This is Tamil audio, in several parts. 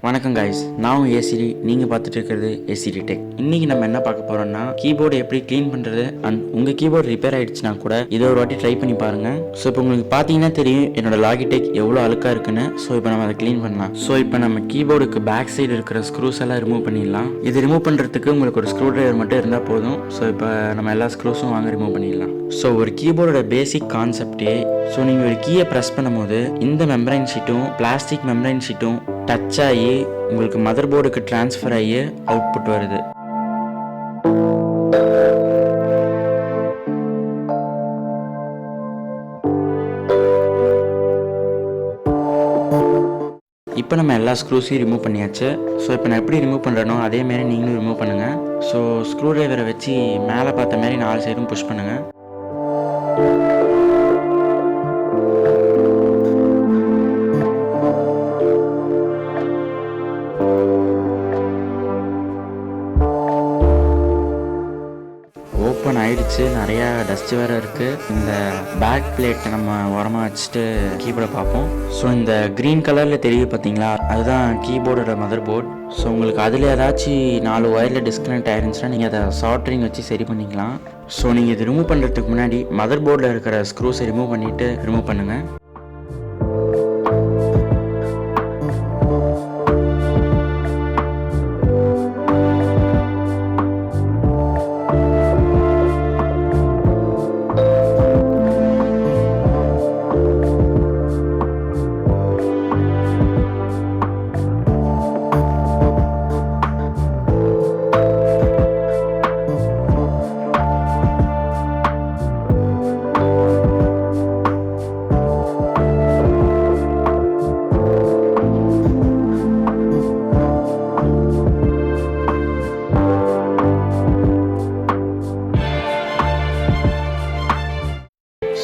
வணக்கம் கைஸ், நான் ஏசிடி, நீங்கள் பார்த்துட்டு இருக்கிறது ஏசிடி டெக். இன்னைக்கு நம்ம என்ன பார்க்க போறோம்னா கீபோர்டு எப்படி க்ளீன் பண்ணுறது. அண்ட் உங்கள் கீபோர்டு ரிப்பேர் ஆயிடுச்சுன்னா கூட இதை ஒரு வாட்டி ட்ரை பண்ணி பாருங்க. ஸோ இப்போ உங்களுக்கு பார்த்தீங்கன்னா தெரியும் என்னோட லாகிடெக் எவ்வளோ அழுக்காக இருக்குன்னு. ஸோ இப்போ நம்ம அதை க்ளீன் பண்ணலாம். ஸோ இப்போ நம்ம கீபோர்டுக்கு பேக் சைடு இருக்கிற ஸ்க்ரூஸ் எல்லாம் ரிமூவ் பண்ணிடலாம். இது ரிமூவ் பண்ணுறதுக்கு உங்களுக்கு ஒரு ஸ்க்ரூ டிரைவர் மட்டும் இருந்தால் போதும். ஸோ இப்போ நம்ம எல்லா ஸ்க்ரூஸும் வாங்க ரிமூவ் பண்ணிடலாம். ஸோ ஒரு கீபோர்டோட பேசிக் கான்செப்டே, ஸோ நீங்கள் ஒரு கீயை ப்ரெஸ் பண்ணும்போது இந்த மெம்பரைன் ஷீட்டும் பிளாஸ்டிக் மெம்பரைன் ஷீட்டும் டச் ஆகி உங்களுக்கு மதர் போர்டுக்கு ட்ரான்ஸ்ஃபர் ஆகி அவுட்புட் வருது. இப்போ நம்ம எல்லா ஸ்க்ரூஸையும் ரிமூவ் பண்ணியாச்சு. ஸோ இப்போ நான் எப்படி ரிமூவ் பண்ணுறேனோ அதேமாரி நீங்களும் ரிமூவ் பண்ணுங்கள். ஸோ ஸ்க்ரூ டிரைவரை வச்சு மேலே பார்த்த மாதிரி 4 சைடும் புஷ் பண்ணுங்கள். ஓப்பன் ஆயிடுச்சு. நிறையா டஸ்ட் வேறு இருக்குது. இந்த பேக் பிளேட்டை நம்ம உரமாக வச்சுட்டு கீபோர்டை பார்ப்போம். ஸோ இந்த க்ரீன் கலரில் தெரியுது பார்த்தீங்களா, அதுதான் கீபோர்டோட மதர் போர்ட். ஸோ உங்களுக்கு அதில் ஏதாச்சும் 4 ஒயரில் டிஸ்கனெக்ட் ஆயிருந்துச்சுன்னா நீங்கள் அதை சால்ட்ரிங் வச்சு சரி பண்ணிக்கலாம். ஸோ நீங்கள் இது ரிமூவ் பண்ணுறதுக்கு முன்னாடி மதர் போர்டில் இருக்கிற ஸ்க்ரூஸை ரிமூவ் பண்ணிவிட்டு ரிமூவ் பண்ணுங்கள்.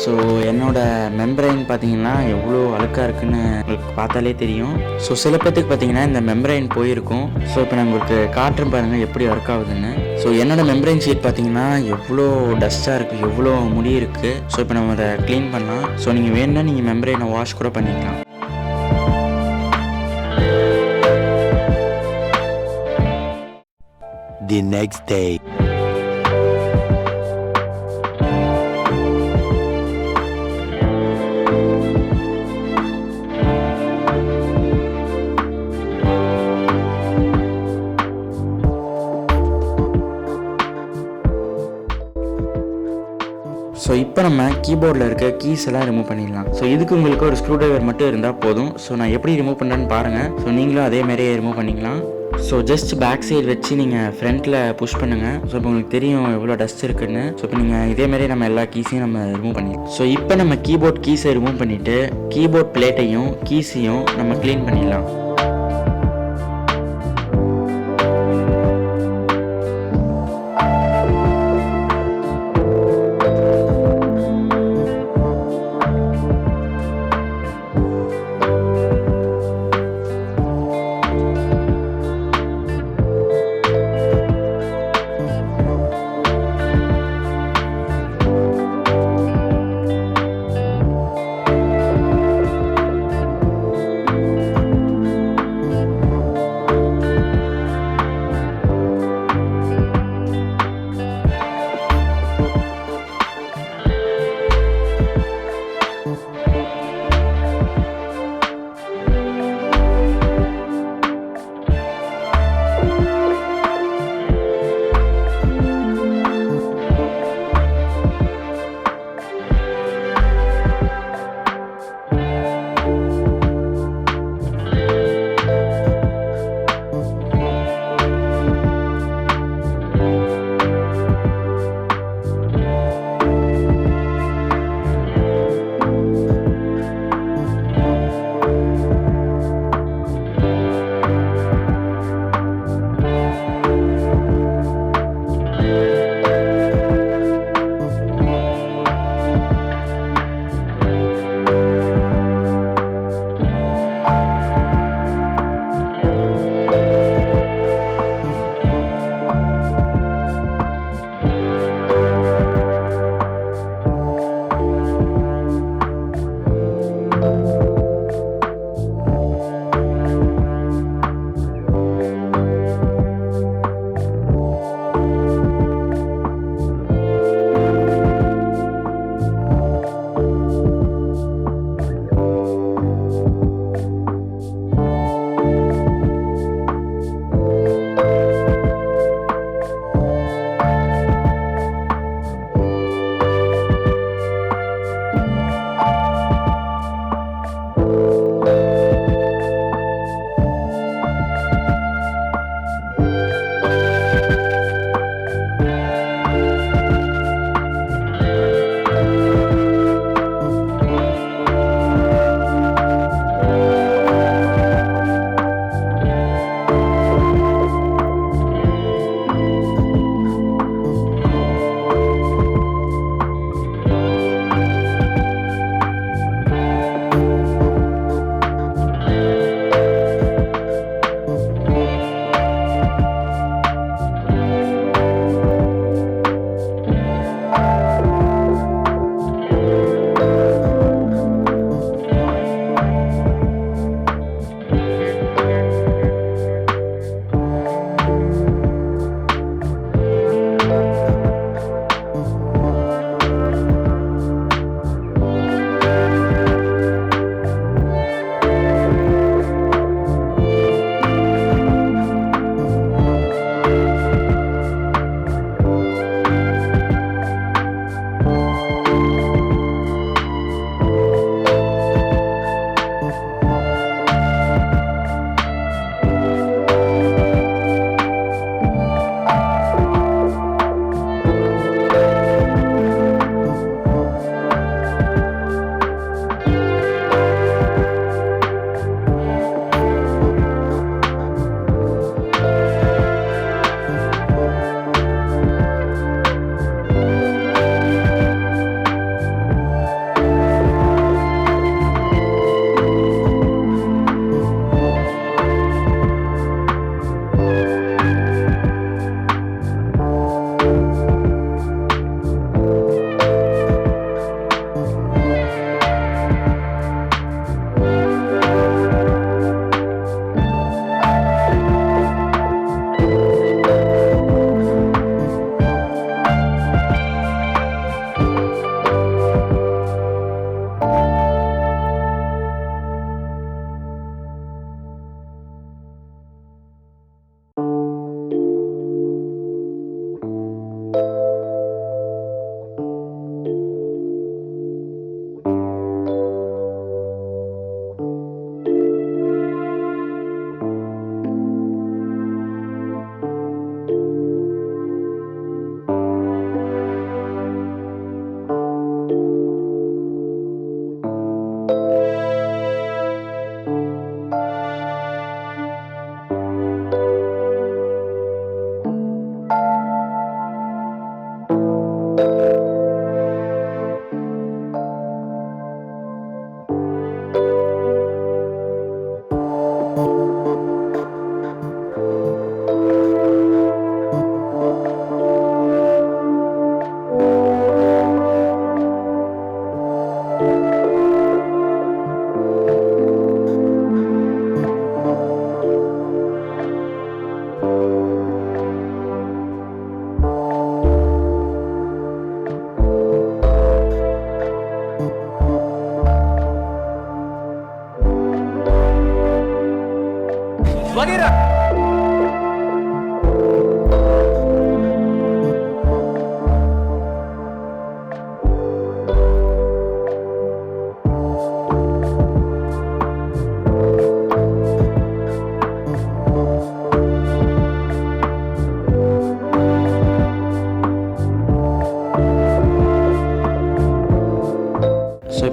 ஸோ என்னோட மெம்பரைன் பார்த்தீங்கன்னா எவ்வளோ அழுக்காக இருக்குன்னு உங்களுக்கு பார்த்தாலே தெரியும். ஸோ சில பேத்துக்கு பார்த்தீங்கன்னா இந்த மெம்பரைன் போயிருக்கும். ஸோ இப்போ நான் உங்களுக்கு காட்டுறேன் பாருங்கள் எப்படி ஒர்க் ஆகுதுன்னு. ஸோ என்னோட மெம்பரைன் ஷீட் பார்த்தீங்கன்னா எவ்வளோ டஸ்ட்டாக இருக்குது, எவ்வளோ முடி இருக்குது. ஸோ இப்போ நம்ம அதை க்ளீன் பண்ணலாம். ஸோ நீங்கள் வேணும்னா நீங்கள் மெம்பரைனை வாஷ் கூட பண்ணிக்கலாம். The next day. ஸோ இப்போ நம்ம கீபோர்டில் இருக்க கீஸ் எல்லாம் ரிமூவ் பண்ணிடலாம். ஸோ இதுக்கு உங்களுக்கு ஒரு ஸ்க்ரூ டிரைவர் மட்டும் இருந்தால் போதும். ஸோ நான் எப்படி ரிமூவ் பண்ணுறேன்னு பாருங்கள். ஸோ நீங்களும் அதே மாதிரியே ரிமூவ் பண்ணிக்கலாம். ஸோ ஜஸ்ட் பேக் சைடு வச்சு நீங்கள் ஃப்ரண்ட்டில் புஷ் பண்ணுங்கள். ஸோ இப்போ உங்களுக்கு தெரியும் எவ்வளோ டஸ்ட் இருக்குன்னு. ஸோ இப்போ நீங்கள் இதேமாரி நம்ம எல்லா கீஸையும் நம்ம ரிமூவ் பண்ணிடலாம். ஸோ இப்போ நம்ம கீபோர்ட் கீஸை ரிமூவ் பண்ணிவிட்டு கீபோர்ட் பிளேட்டையும் கீஸையும் நம்ம க்ளீன் பண்ணிடலாம்.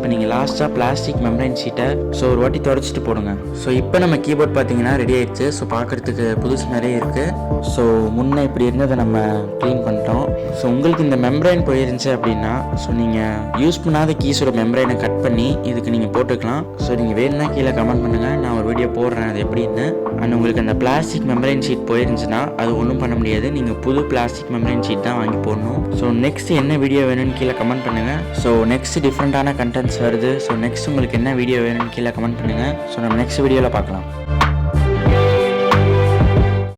இப்போ நீங்கள் லாஸ்ட்டாக பிளாஸ்டிக் மெம்பரைன் ஷீட்டை ஸோ ஒரு வாட்டி தொடச்சிட்டு போடுங்க. ஸோ இப்போ நம்ம கீபோர்ட் பார்த்தீங்கன்னா ரெடி ஆயிடுச்சு. ஸோ பார்க்குறதுக்கு புதுசு நிறைய இருக்குது. ஸோ முன்னே இப்படி இருந்ததை நம்ம க்ளீன் பண்ணிட்டோம். ஸோ உங்களுக்கு இந்த மெம்பரைன் போயிருந்துச்சு அப்படின்னா ஸோ நீங்கள் யூஸ் பண்ணாத கீஸோட மெம்பரைனை கட் பண்ணி இதுக்கு நீங்கள் போட்டுக்கலாம். ஸோ நீங்கள் வேணும்னா கீழே கமெண்ட் பண்ணுங்கள், நான் ஒரு வீடியோ போடுறேன் அது எப்படின்னு. அண்ட் உங்களுக்கு அந்த பிளாஸ்டிக் மெம்பரைன் ஷீட் போயிருந்துச்சுன்னா அது ஒன்றும் பண்ண முடியாது, நீங்கள் புது பிளாஸ்டிக் மெம்பரைன் ஷீட் தான் வாங்கி போடணும். ஸோ நெக்ஸ்ட் என்ன வீடியோ வேணும்னு கீழே கமெண்ட் பண்ணுங்கள். ஸோ நெக்ஸ்ட் டிஃப்ரெண்ட்டான கண்டென்ட்ஸ் வருது. ஸோ நெக்ஸ்ட் உங்களுக்கு என்ன வீடியோ வேணும்னு கீழே கமெண்ட் பண்ணுங்கள். ஸோ நம்ம நெக்ஸ்ட் வீடியோவில் பார்க்கலாம்.